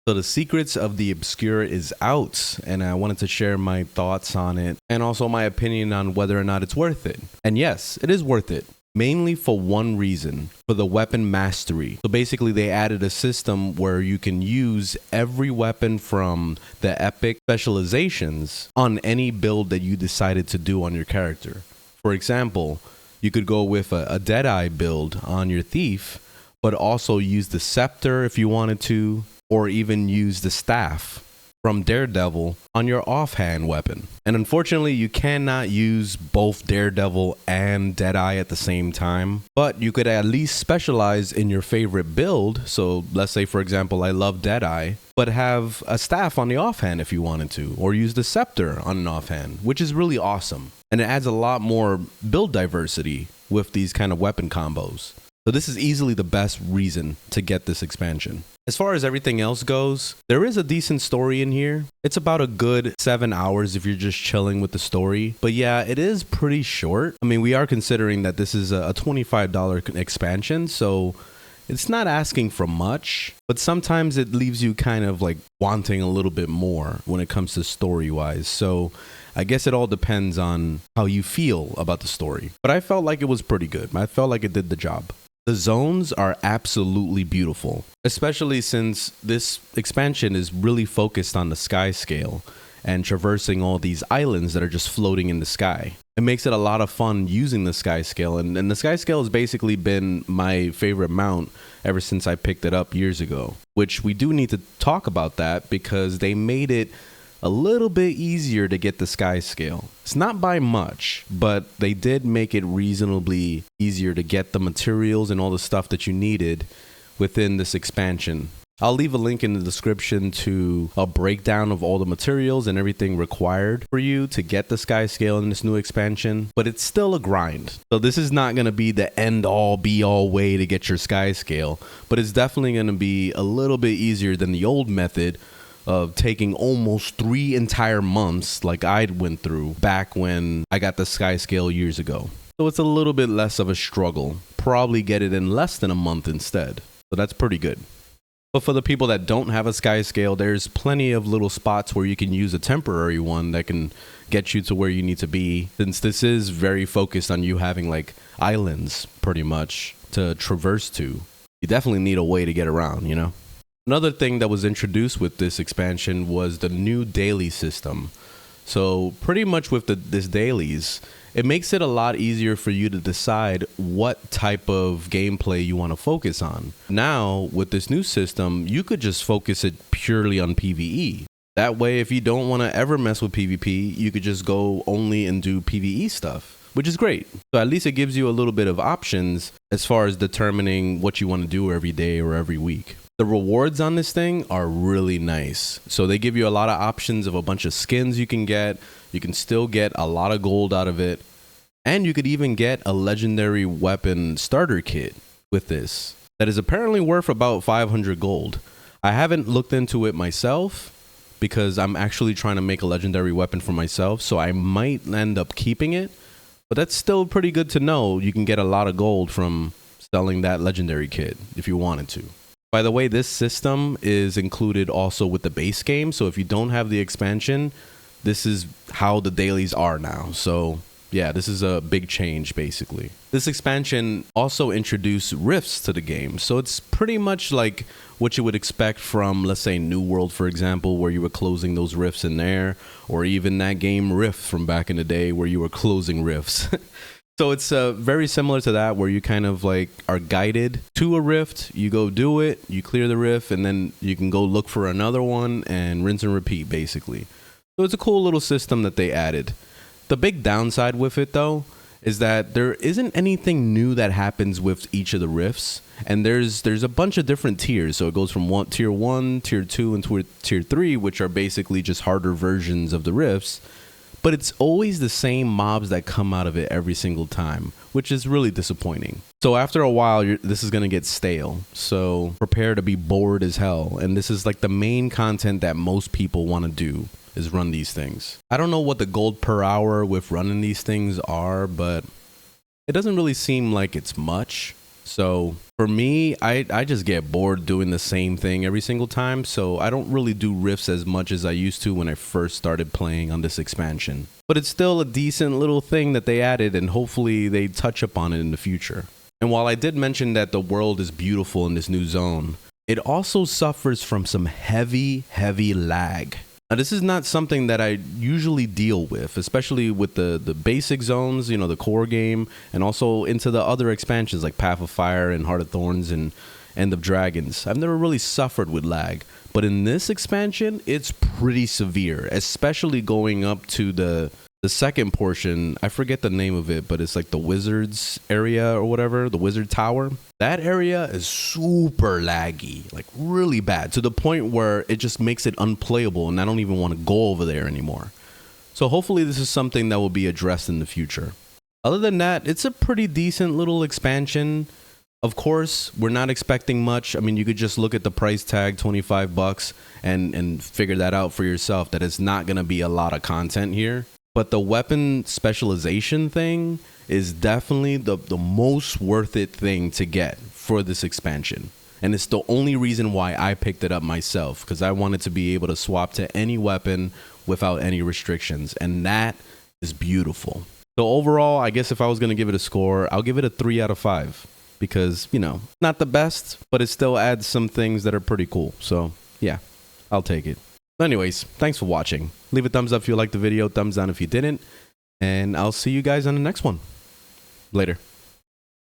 So the Secrets of the Obscure is out, and I wanted to share my thoughts on it and also my opinion on whether or not it's worth it. And yes, it is worth it. Mainly for one reason, for the weapon mastery. So basically they added a system where you can use every weapon from the epic specializations on any build that you decided to do on your character. For example, you could go with a Deadeye build on your Thief, but also use the Scepter if you wanted to, or even use the Staff from Daredevil on your offhand weapon. And unfortunately, you cannot use both Daredevil and Deadeye at the same time, but you could at least specialize in your favorite build. So let's say, for example, I love Deadeye, but have a Staff on the offhand if you wanted to, or use the Scepter on an offhand, which is really awesome. And it adds a lot more build diversity with these kind of weapon combos. So this is easily the best reason to get this expansion. As far as everything else goes, there is a decent story in here. It's about a good 7 hours if you're just chilling with the story. But yeah, it is pretty short. I mean, we are considering that this is a $25 expansion, so it's not asking for much, but sometimes it leaves you kind of like wanting a little bit more when it comes to story-wise. So I guess it all depends on how you feel about the story. But I felt like it was pretty good. I felt like it did the job. The zones are absolutely beautiful, especially since this expansion is really focused on the Skyscale and traversing all these islands that are just floating in the sky. It makes it a lot of fun using the Skyscale, and the Skyscale has basically been my favorite mount ever since I picked it up years ago, which we do need to talk about that because they made it a little bit easier to get the Skyscale. It's not by much, but they did make it reasonably easier to get the materials and all the stuff that you needed within this expansion. I'll leave a link in the description to a breakdown of all the materials and everything required for you to get the Skyscale in this new expansion, but it's still a grind. So this is not going to be the end-all be-all way to get your Skyscale, but it's definitely going to be a little bit easier than the old method of taking almost 3 entire months like I went through back when I got the Skyscale years ago. So it's a little bit less of a struggle. Probably get it in less than a month instead. So that's pretty good. But for the people that don't have a Skyscale, there's plenty of little spots where you can use a temporary one that can get you to where you need to be, since this is very focused on you having like islands pretty much to traverse to. You definitely need a way to get around, you know? Another thing that was introduced with this expansion was the new daily system. So pretty much with this dailies, it makes it a lot easier for you to decide what type of gameplay you want to focus on. Now, with this new system, you could just focus it purely on PvE. That way, if you don't want to ever mess with PvP, you could just go only and do PvE stuff, which is great. So at least it gives you a little bit of options as far as determining what you want to do every day or every week. The rewards on this thing are really nice. So they give you a lot of options of a bunch of skins you can get. You can still get a lot of gold out of it. And you could even get a legendary weapon starter kit with this that is apparently worth about 500 gold. I haven't looked into it myself because I'm actually trying to make a legendary weapon for myself. So I might end up keeping it. But that's still pretty good to know. You can get a lot of gold from selling that legendary kit if you wanted to. By the way, this system is included also with the base game. So if you don't have the expansion, this is how the dailies are now. So yeah, this is a big change basically. This expansion also introduced rifts to the game. So it's pretty much like what you would expect from, let's say, New World, for example, where you were closing those rifts in there, or even that game Rift from back in the day where you were closing rifts. So it's very similar to that, where you kind of like are guided to a rift, you go do it, you clear the rift, and then you can go look for another one and rinse and repeat basically. So it's a cool little system that they added. The big downside with it though is that there isn't anything new that happens with each of the rifts, and there's a bunch of different tiers. So it goes from tier 1, tier 2, and tier 3, which are basically just harder versions of the rifts. But it's always the same mobs that come out of it every single time, which is really disappointing. So after a while, this is going to get stale. So prepare to be bored as hell. And this is like the main content that most people want to do, is run these things. I don't know what the gold per hour with running these things are, but it doesn't really seem like it's much. So for me, I just get bored doing the same thing every single time. So I don't really do rifts as much as I used to when I first started playing on this expansion. But it's still a decent little thing that they added, and hopefully they touch upon it in the future. And while I did mention that the world is beautiful in this new zone, it also suffers from some heavy lag. Now, this is not something that I usually deal with, especially with the basic zones, you know, the core game, and also into the other expansions like Path of Fire and Heart of Thorns and End of Dragons. I've never really suffered with lag, but in this expansion, it's pretty severe, especially going up to the second portion. I forget the name of it, but it's like the Wizards area or whatever, the Wizard Tower. That area is super laggy, like really bad, to the point where it just makes it unplayable and I don't even want to go over there anymore. So hopefully this is something that will be addressed in the future. Other than that, it's a pretty decent little expansion. Of course, we're not expecting much. I mean, you could just look at the price tag, $25, and figure that out for yourself, that it's not going to be a lot of content here. But the weapon specialization thing is definitely the most worth it thing to get for this expansion. And it's the only reason why I picked it up myself, because I wanted to be able to swap to any weapon without any restrictions. And that is beautiful. So overall, I guess if I was going to give it a score, I'll give it a 3 out of 5. Because, you know, not the best, but it still adds some things that are pretty cool. So yeah, I'll take it. Anyways, thanks for watching. Leave a thumbs up if you liked the video, thumbs down if you didn't, and I'll see you guys on the next one. Later.